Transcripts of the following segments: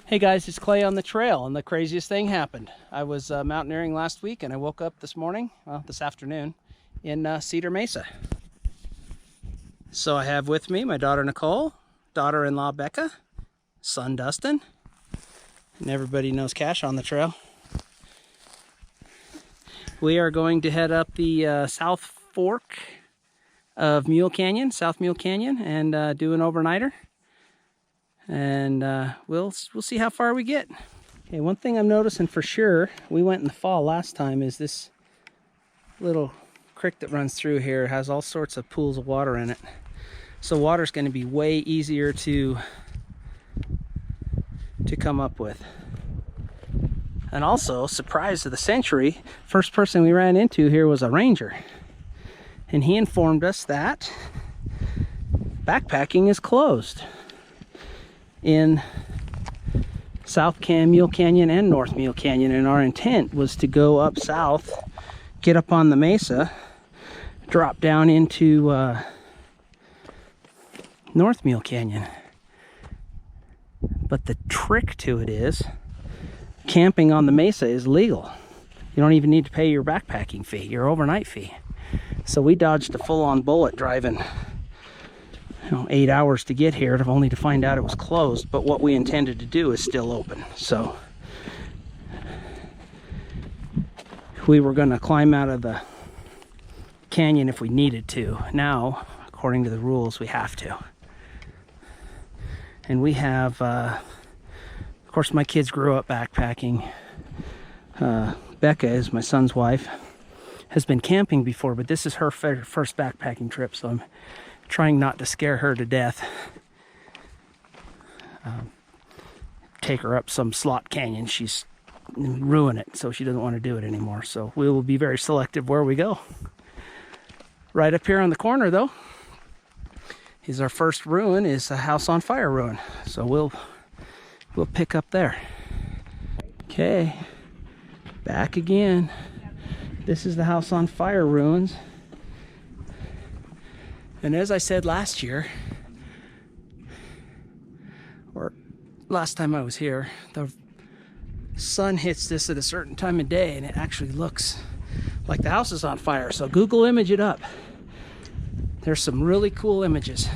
Hey guys, it's Clay on the trail, and the craziest thing happened. I was mountaineering last week, and I woke up this morning, well, this afternoon, in Cedar Mesa. So I have with me my daughter Nicole, daughter-in-law Becca, son Dustin, and everybody knows Cash on the trail. We are going to head up the South Fork of Mule Canyon, South Mule Canyon, and do an overnighter. And we'll see how far we get. Okay, one thing I'm noticing for sure, we went in the fall last time, is this little creek that runs through here has all sorts of pools of water in it. So water's going to be way easier to come up with. And also, surprise of the century, first person we ran into here was a ranger. And he informed us that backpacking is closed in South Mule Canyon and North Mule Canyon, and our intent was to go up south, get up on the mesa, drop down into North Mule Canyon. But the trick to it is, camping on the mesa is legal. You don't even need to pay your backpacking fee, your overnight fee. So we dodged a full-on bullet driving 8 hours to get here, only to find out it was closed. But what we intended to do is still open. So we were going to climb out of the canyon if we needed to. Now, according to the rules, we have to. And we have, of course, my kids grew up backpacking. Becca is my son's wife, has been camping before, but this is her first backpacking trip, so I'm trying not to scare her to death. Take her up some slot canyon. She's ruin it, so she doesn't want to do it anymore. So we will be very selective where we go. Right up here on the corner, though, is our first ruin, is a house on fire ruin. So we'll pick up there. Okay, back again. This is the house on fire ruins. And as I said last year, or last time I was here, the sun hits this at a certain time of day and it actually looks like the house is on fire. So Google image it up. There's some really cool images.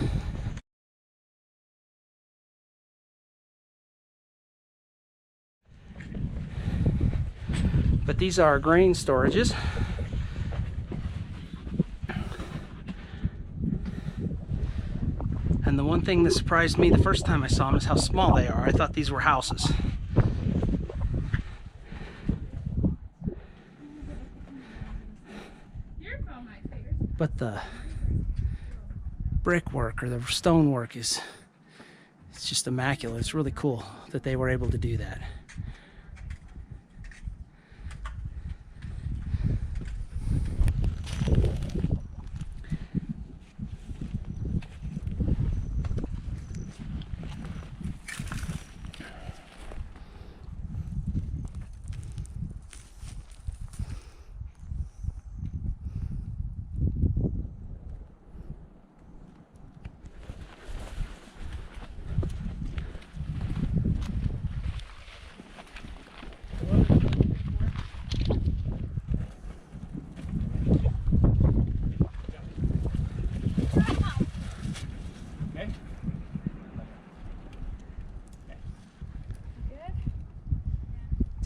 But these are our grain storages. And the one thing that surprised me the first time I saw them is how small they are. I thought these were houses. But the brickwork or the stonework it's just immaculate. It's really cool that they were able to do that.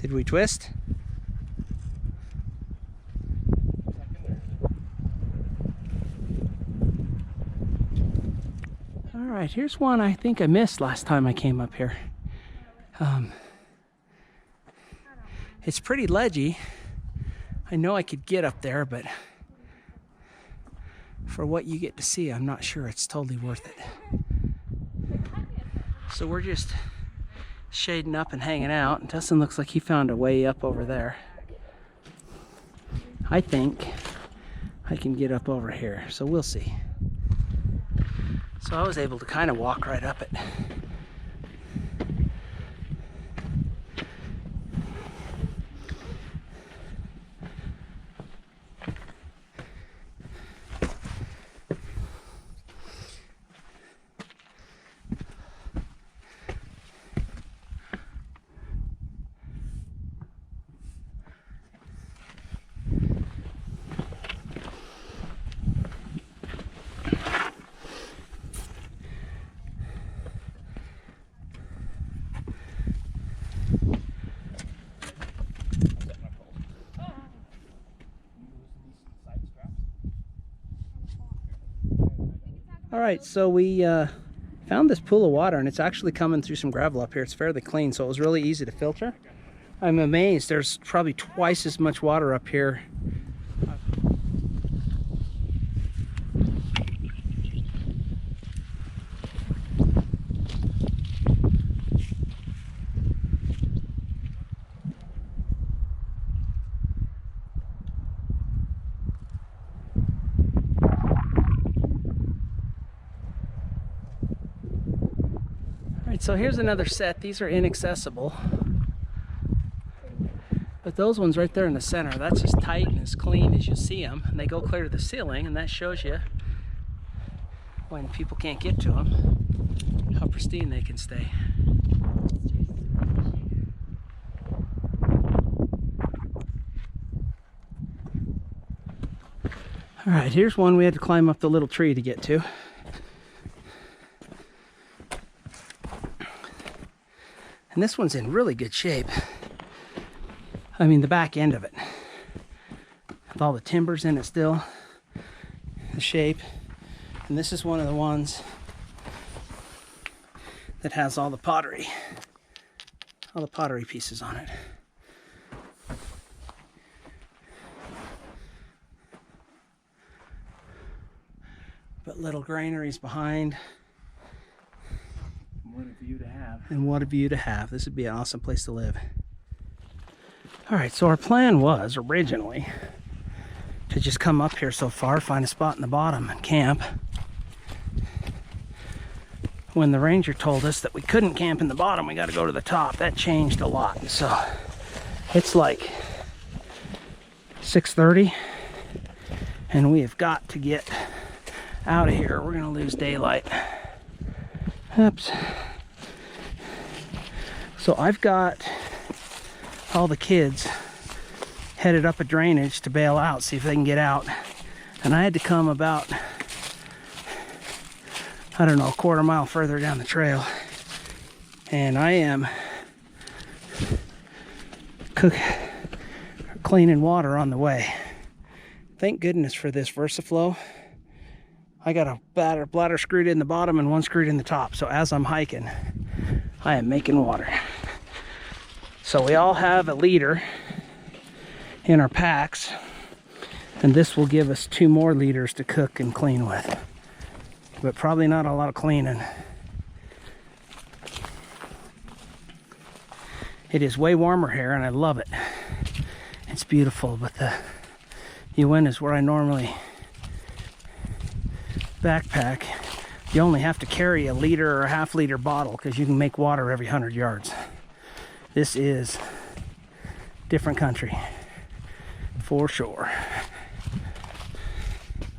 Did we twist? All right, here's one I think I missed last time I came up here. It's pretty ledgy. I know I could get up there, but for what you get to see, I'm not sure it's totally worth it. So we're just shading up and hanging out. Dustin looks like he found a way up over there. I think I can get up over here, so we'll see. So I was able to kind of walk right up it. right, so we found this pool of water, and it's actually coming through some gravel up here. It's fairly clean, so it was really easy to filter. I'm amazed. There's probably twice as much water up here. So here's another set. These are inaccessible, but those ones right there in the center, that's as tight and as clean as you see them, and they go clear to the ceiling, and that shows you when people can't get to them how pristine they can stay. All right, here's one we had to climb up the little tree to get to. And this one's in really good shape. I mean, the back end of it. With all the timbers in it still. The shape. And this is one of the ones that has all the pottery. All the pottery pieces on it. But little granaries behind. What a view to have. And what a view to have. This would be an awesome place to live. All right, so our plan was originally to just come up here so far, find a spot in the bottom and camp. When the ranger told us that we couldn't camp in the bottom, we got to go to the top. That changed a lot. So it's like 6:30 and we have got to get out of here. We're going to lose daylight. Oops. So I've got all the kids headed up a drainage to bail out, see if they can get out. And I had to come about, I don't know, a quarter mile further down the trail. And I am cleaning water on the way. Thank goodness for this VersaFlow. I got a bladder screwed in the bottom and one screwed in the top. So as I'm hiking, I am making water. So we all have a liter in our packs, and this will give us 2 more liters to cook and clean with. But probably not a lot of cleaning. It is way warmer here and I love it. It's beautiful, but the UN is where I normally backpack. You only have to carry a liter or a half-liter bottle because you can make water every 100 yards. This is different country for sure.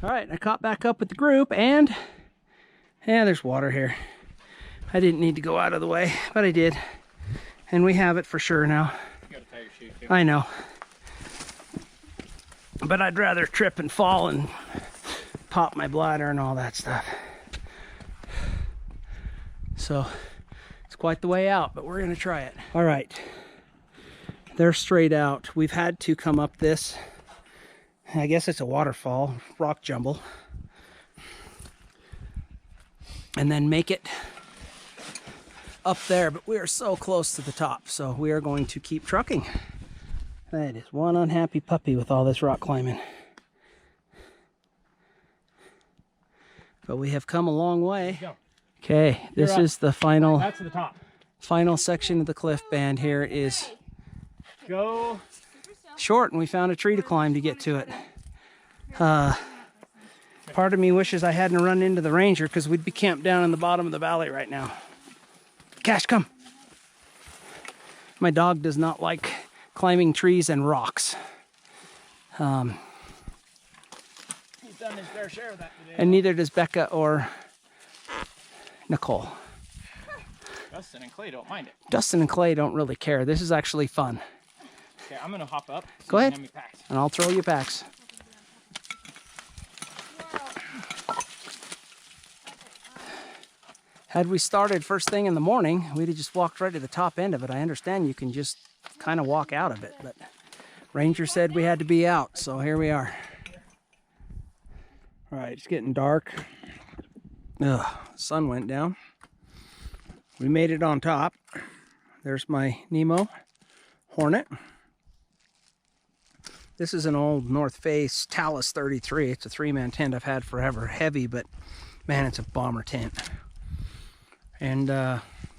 All right, I caught back up with the group, and there's water here. I didn't need to go out of the way, but I did, and we have it for sure now. You gotta tie your shoe too. I know, but I'd rather trip and fall and pop my bladder and all that stuff. So it's quite the way out, but we're gonna try it. All right, they're straight out. We've had to come up this, I guess it's a waterfall, rock jumble, and then make it up there, but we are so close to the top, so we are going to keep trucking. That is one unhappy puppy with all this rock climbing. But we have come a long way. Okay, this is the final. That's the top. Final section of the cliff band here is Go short, and we found a tree to climb to get to it. Part of me wishes I hadn't run into the ranger because we'd be camped down in the bottom of the valley right now. Cash, come. My dog does not like climbing trees and rocks. He's done his fair share of that today. And neither does Becca or Nicole. Dustin and Clay don't mind it. Dustin and Clay don't really care. This is actually fun. Okay, I'm gonna hop up. Go ahead. Hand me packs. And I'll throw you packs. Had we started first thing in the morning, we'd have just walked right to the top end of it. I understand you can just kind of walk out of it, but Ranger said we had to be out, so here we are. All right, it's getting dark. Ugh, sun went down. We made it on top. There's my Nemo Hornet. This is an old North Face Talus 33. It's a 3-man tent I've had forever. Heavy, but man, it's a bomber tent. And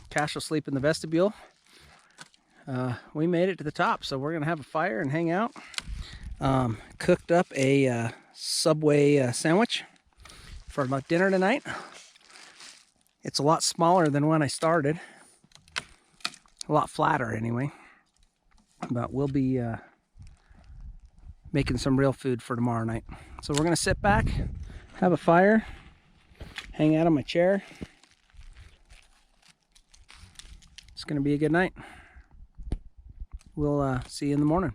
Cash will sleep in the vestibule. We made it to the top, so we're gonna have a fire and hang out. Cooked up a Subway sandwich for dinner tonight. It's a lot smaller than when I started. A lot flatter anyway. But we'll be making some real food for tomorrow night. So we're gonna sit back, have a fire, hang out on my chair. It's gonna be a good night. We'll see you in the morning.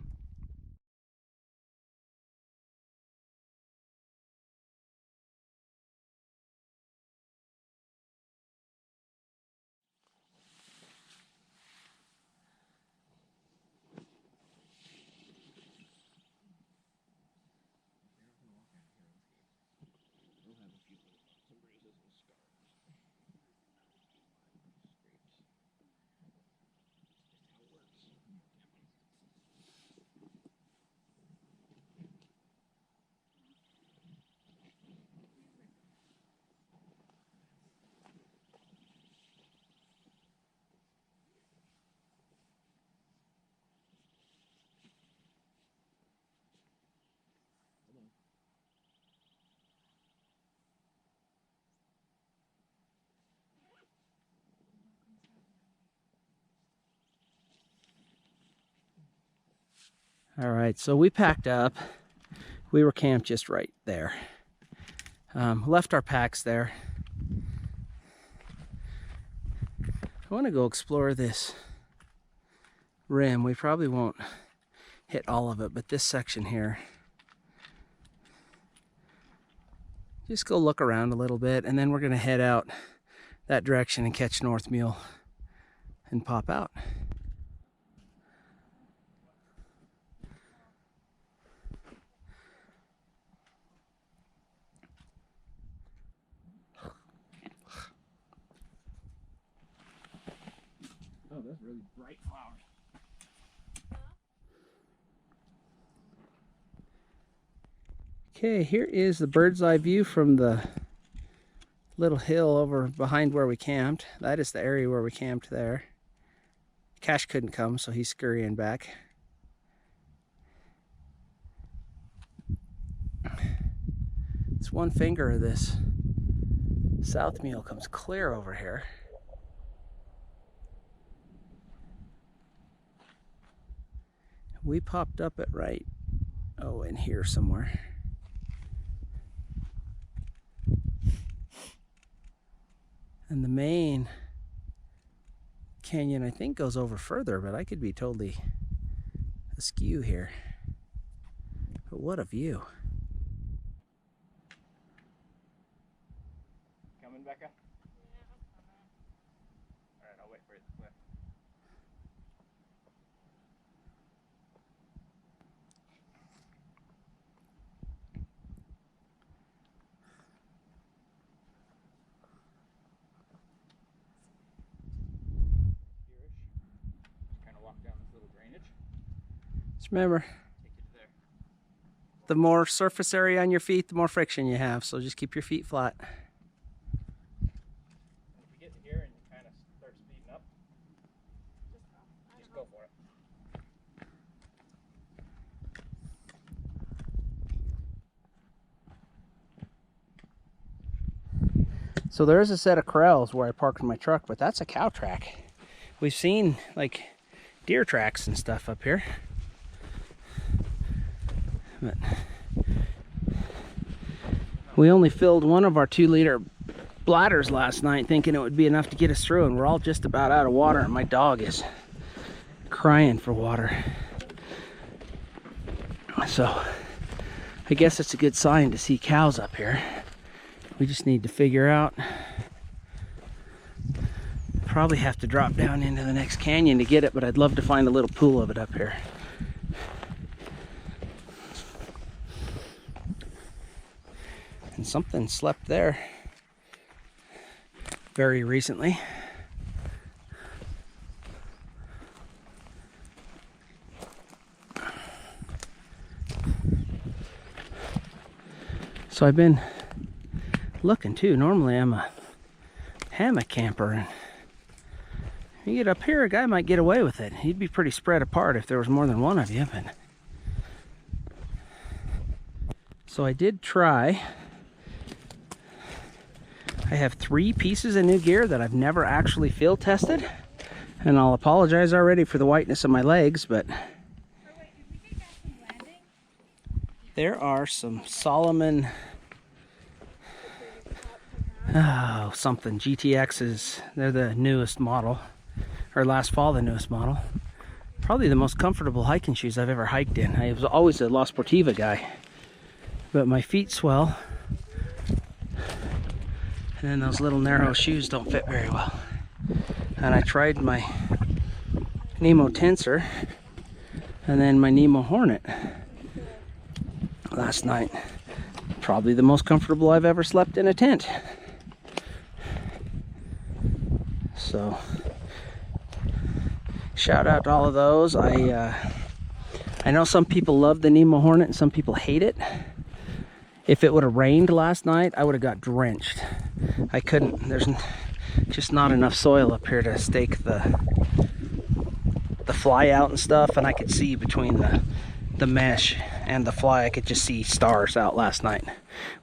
All right, so we packed up. We were camped just right there. Left our packs there. I want to go explore this rim. We probably won't hit all of it, but this section here. Just go look around a little bit, and then we're going to head out that direction and catch North Mule and pop out. Oh, that's really bright flowers. Okay, here is the bird's eye view from the little hill over behind where we camped. That is the area where we camped there. Cash couldn't come, so he's scurrying back. It's one finger of this South Mule comes clear over here. We popped up at right, in here somewhere. And the main canyon, I think, goes over further, but I could be totally askew here. But what a view. Coming, Becca? Alright, I'll wait for you at the cliff. Just remember, Take you to there. the more surface area on your feet, the more friction you have, so just keep your feet flat. And if you get here and you kind of start speeding up, just go for it. So there is a set of corrals where I parked my truck, but that's a cow track. We've seen like deer tracks and stuff up here. But we only filled one of our 2-liter bladders last night thinking it would be enough to get us through, and we're all just about out of water, and my dog is crying for water. So I guess it's a good sign to see cows up here. We just need to figure out, probably have to drop down into the next canyon to get it, but I'd love to find a little pool of it up here. And something slept there. very recently. So I've been looking too. Normally I'm a hammock camper, and you get up here, a guy might get away with it. He'd be pretty spread apart if there was more than one of you. But so I did try. I have 3 pieces of new gear that I've never actually field tested, and I'll apologize already for the whiteness of my legs, but there are some Solomon something GTXs. They're the newest model, or last fall the newest model. Probably the most comfortable hiking shoes I've ever hiked in. I was always a La Sportiva guy, but my feet swell, and then those little narrow shoes don't fit very well. And I tried my Nemo Tensor and then my Nemo Hornet last night. Probably the most comfortable I've ever slept in a tent. So shout out to all of those. I know some people love the Nemo Hornet and some people hate it. If it would have rained last night, I would have got drenched. I couldn't. There's just not enough soil up here to stake the fly out and stuff, and I could see between the mesh and the fly. I could just see stars out last night,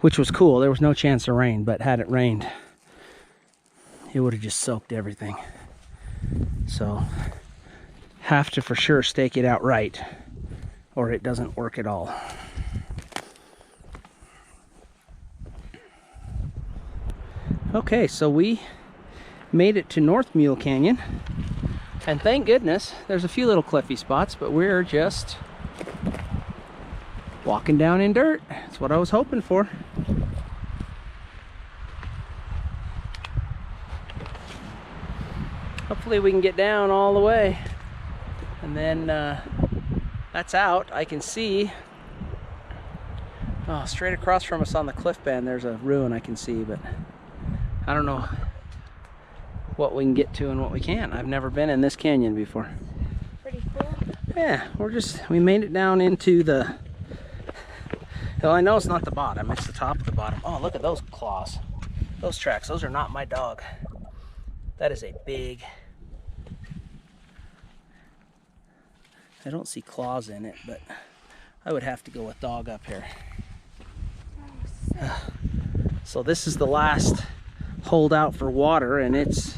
which was cool. There was no chance of rain, but had it rained, it would have just soaked everything. So have to for sure stake it out right, or it doesn't work at all. Okay, so we made it to North Mule Canyon, and thank goodness there's a few little cliffy spots, but we're just walking down in dirt. That's what I was hoping for. Hopefully we can get down all the way, and then that's out. I can see straight across from us on the cliff band there's a ruin I can see, but I don't know what we can get to and what we can't. I've never been in this canyon before. Pretty cool. Yeah, we made it down into the, well, I know it's not the bottom, it's the top of the bottom. Oh, look at those claws. Those tracks, those are not my dog. That is a big, I don't see claws in it, but I would have to go with dog up here. So this is the last holdout for water, and it's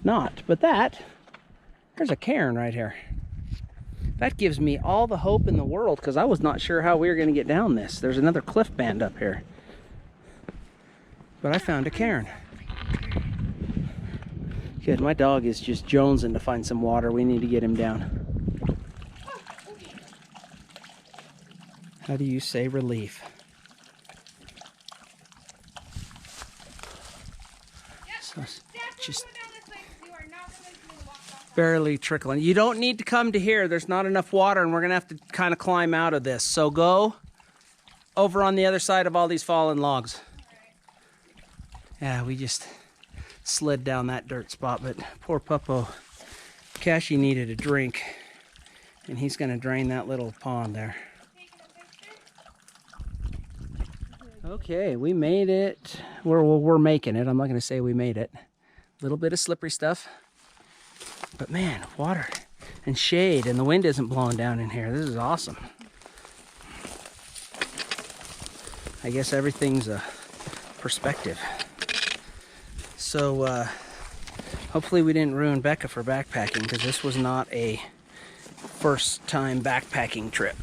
not, but there's a cairn right here. That gives me all the hope in the world, because I was not sure how we were going to get down this. There's another cliff band up here, but I found a cairn. Good, my dog is just jonesing to find some water. We need to get him down. How do you say relief? So just barely trickling. You don't need to come to here. There's not enough water, and we're gonna have to kind of climb out of this. So go over on the other side of all these fallen logs. Yeah, we just slid down that dirt spot, but poor Puppo, Cashy needed a drink, and he's gonna drain that little pond there. Okay, we made it. We're making it. I'm not gonna say we made it. A little bit of slippery stuff, but man, water and shade, and the wind isn't blowing down in here. This is awesome. I guess everything's a perspective. So hopefully we didn't ruin Becca for backpacking, because this was not a first time backpacking trip.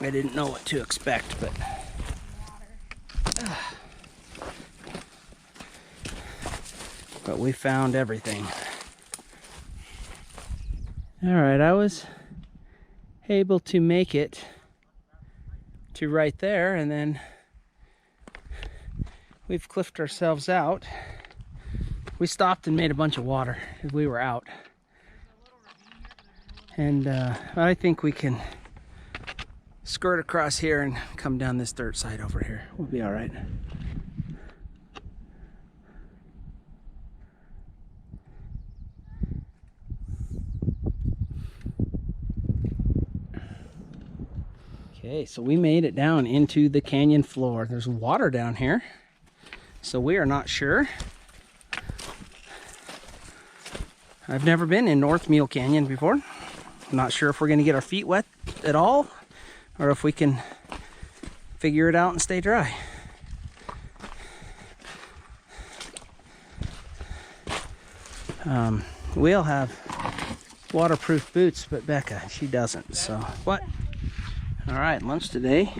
I didn't know what to expect, but we found everything. All right, I was able to make it to right there, and then we've cliffed ourselves out. We stopped and made a bunch of water as we were out, and I think we can skirt across here and come down this dirt side over here. We'll be all right. Okay, so we made it down into the canyon floor. There's water down here, so we are not sure. I've never been in North Mule Canyon before. I'm not sure if we're going to get our feet wet at all, or if we can figure it out and stay dry. We'll have waterproof boots, but Becca, she doesn't. So what? All right, lunch today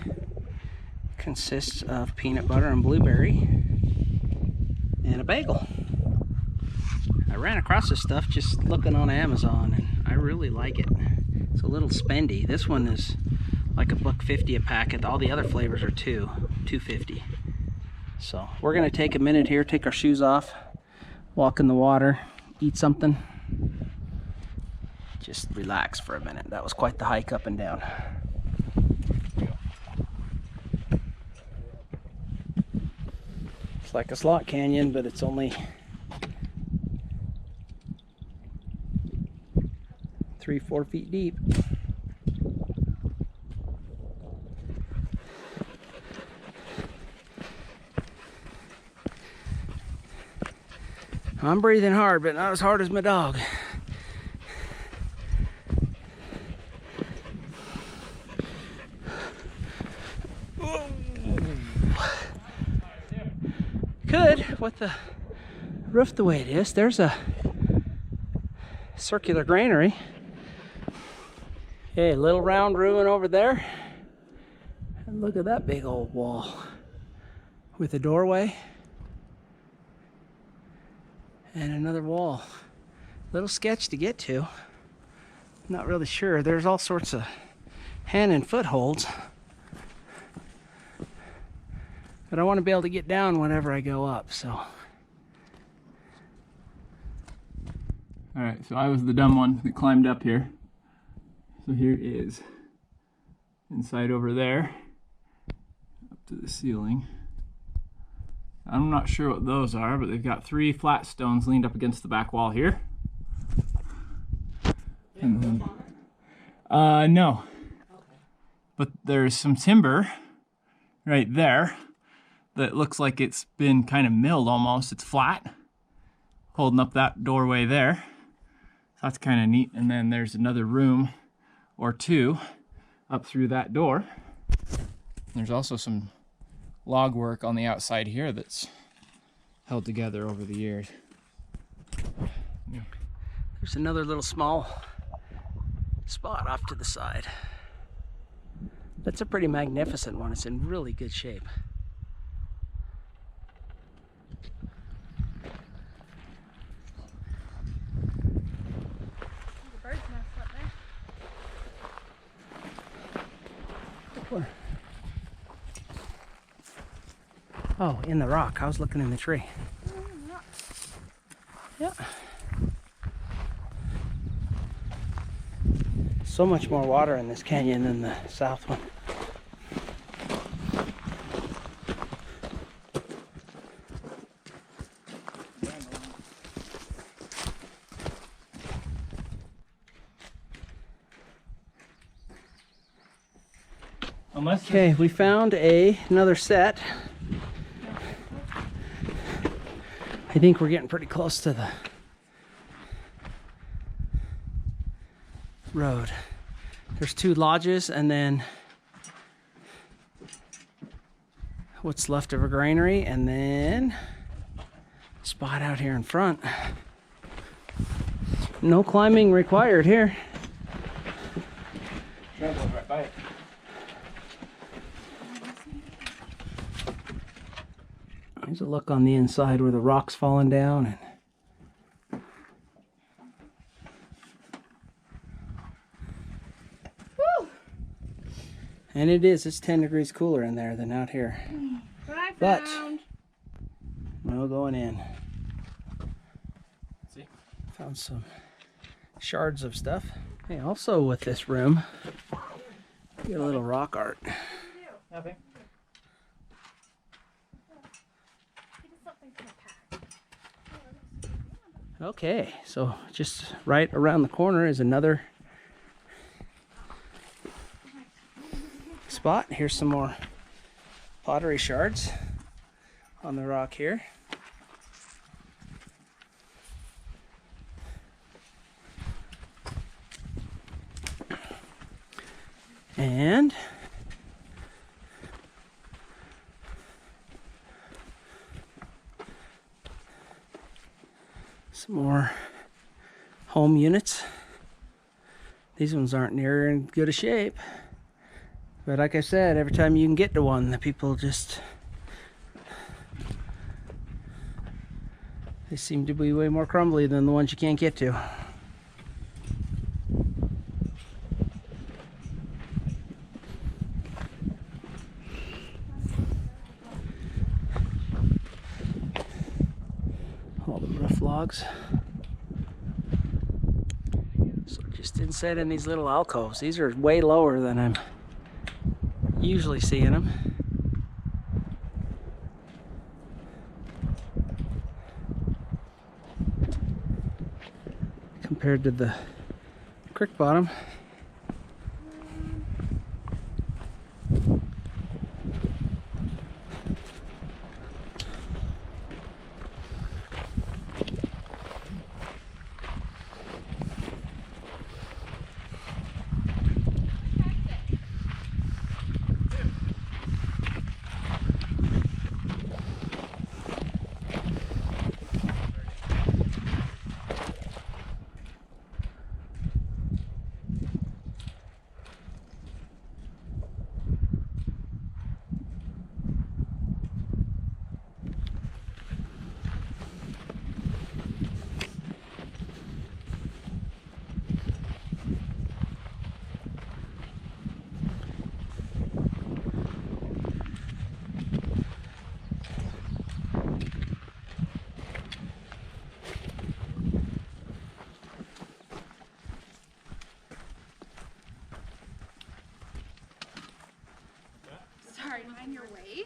consists of peanut butter and blueberry and a bagel. I ran across this stuff just looking on Amazon, and I really like it. It's a little spendy. This one is like $1.50 a packet. All the other flavors are $2.50. So we're gonna take a minute here, take our shoes off, walk in the water, eat something, just relax for a minute. That was quite the hike up and down. It's like a slot canyon, but it's only 3-4 feet deep. I'm breathing hard, but not as hard as my dog. Could, with the roof the way it is. There's a circular granary. Okay, little round ruin over there. And look at that big old wall with a doorway. And another wall. Little sketch to get to. Not really sure. There's all sorts of hand and footholds. But I want to be able to get down whenever I go up, so. Alright, so I was the dumb one that climbed up here. So here is inside over there, up to the ceiling. I'm not sure what those are, but they've got 3 flat stones leaned up against the back wall here. And then, no. But there's some timber right there that looks like it's been kind of milled almost. It's flat, holding up that doorway there. So that's kind of neat. And then there's another room or 2 up through that door. There's also some log work on the outside here that's held together over the years. Yeah. There's another little small spot off to the side. That's a pretty magnificent one. It's in really good shape. The bird's nest up there. Where? Oh, in the rock. I was looking in the tree. Yeah. So much more water in this canyon than the south one. Okay, we found another set. I think we're getting pretty close to the road. There's 2 lodges and then what's left of a granary, and then a spot out here in front. No climbing required here. Right by it. There's a look on the inside where the rock's falling down. And it's 10 degrees cooler in there than out here. But no going in. See? Found some shards of stuff. Hey, also with this room, you get a little rock art. Nothing. Okay, so just right around the corner is another spot. Here's some more pottery shards on the rock here. And some more home units. These ones aren't near in good a shape. But like I said, every time you can get to one, the people just... they seem to be way more crumbly than the ones you can't get to. All the roof logs. So just inside in these little alcoves. These are way lower than I'm usually seeing them. Compared to the creek bottom. Sorry, mind your way.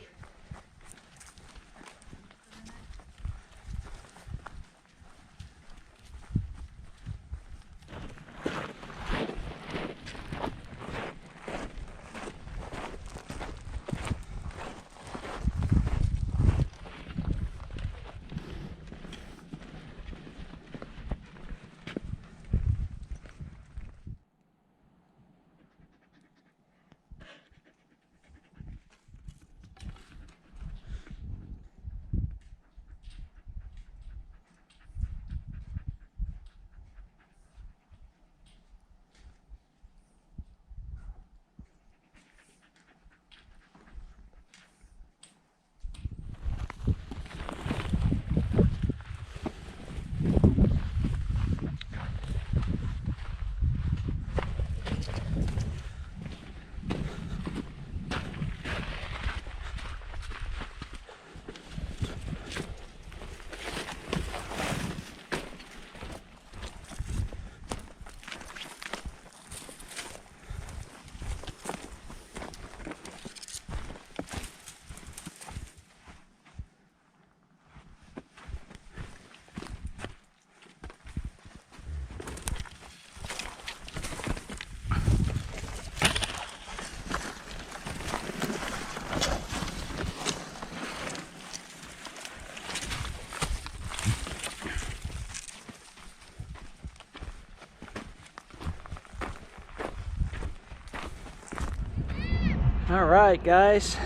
All right, guys,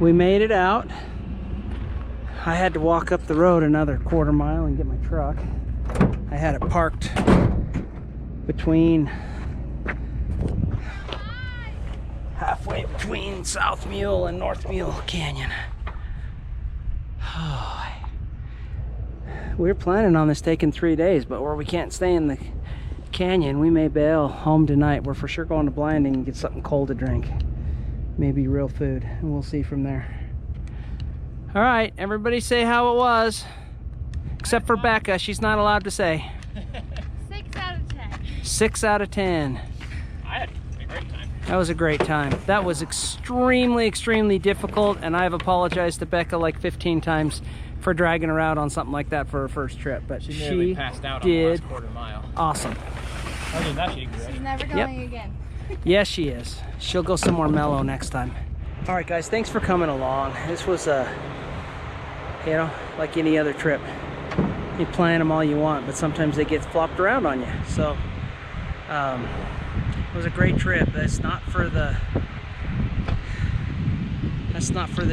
we made it out. I had to walk up the road another quarter mile and get my truck. I had it parked between, halfway between South Mule and North Mule Canyon. We were planning on this taking 3 days, but where we can't stay in the canyon, we may bail home tonight. We're for sure going to Blinding and get something cold to drink, maybe real food, and we'll see from there. All right, everybody say how it was, except for Becca. She's not allowed to say. 6 out of 10. 6 out of 10. I had a great time. That was a great time. That was extremely difficult, and I've apologized to Becca like 15 times for dragging her out on something like that for her first trip, but She she nearly passed out on the did last quarter mile. awesome. Other than that, she did She's great. never going again. Yes, she is. She'll go somewhere mellow next time. All right, guys, thanks for coming along. This was you know, like any other trip. You plan them all you want, but sometimes they get flopped around on you. So it was a great trip. That's not for the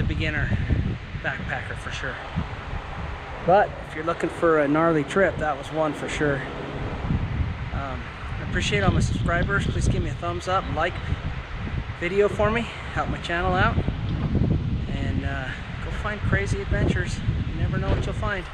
beginner backpacker for sure. But if you're looking for a gnarly trip, that was one for sure. I appreciate all my subscribers. Please give me a thumbs up, like video for me, help my channel out, and go find crazy adventures. You never know what you'll find.